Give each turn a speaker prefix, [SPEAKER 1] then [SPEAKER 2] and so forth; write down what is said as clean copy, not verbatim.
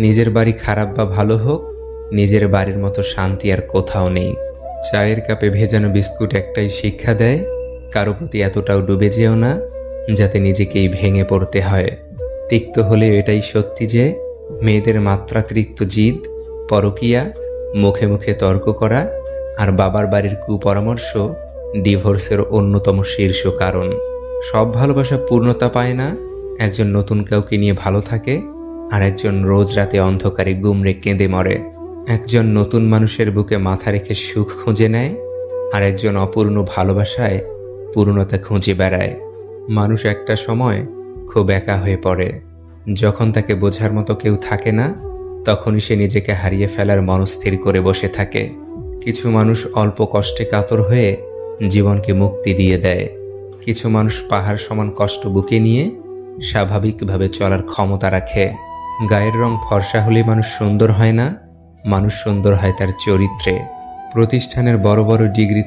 [SPEAKER 1] নিজের বাড়ি খারাপ বা ভালো হোক, নিজের বাড়ির মতো শান্তি আর কোথাও নেই। চায়ের কাপে ভেজানো বিস্কুট একটাই শিক্ষা দেয়, কারো প্রতি এতটাও ডুবে যেও না যাতে নিজেকেই ভেঙে পড়তে হয়। তিক্ত হলেও এটাই সত্যি যে মেয়েদের মাত্রাতিরিক্ত জিদ, পরকীয়া, মুখে মুখে তর্ক করা আর বাবার বাড়ির কুপরামর্শ ডিভোর্সের অন্যতম শীর্ষ কারণ। সব ভালোবাসা পূর্ণতা পায় না। একজন নতুন কাউকে নিয়ে ভালো থাকে, আর একজন রোজ রাতে অন্ধকারে গুমরে কেঁদে মরে। একজন নতুন মানুষের বুকে মাথা রেখে সুখ খুঁজে নেয়, আর একজন অপূর্ণ ভালোবাসায় পূর্ণতা খুঁজে বেড়ায়। মানুষ একটা সময় খুব একা হয়ে পড়ে। যখন তাকে বোঝার মতো কেউ থাকে না, তখনই সে নিজেকে হারিয়ে ফেলার মনস্থির করে বসে থাকে। কিছু মানুষ অল্প কষ্টে কাতর হয়ে জীবনকে মুক্তি দিয়ে দেয়। কিছু মানুষ পাহাড় সমান কষ্ট বুকে নিয়ে স্বাভাবিকভাবে চলার ক্ষমতা রাখে। গায়ের রং ফর্সা হলে মানুষ সুন্দর হয় না, মানুষ সুন্দর হয় তার চরিত্রে। প্রতিষ্ঠানের বড় বড় ডিগ্রি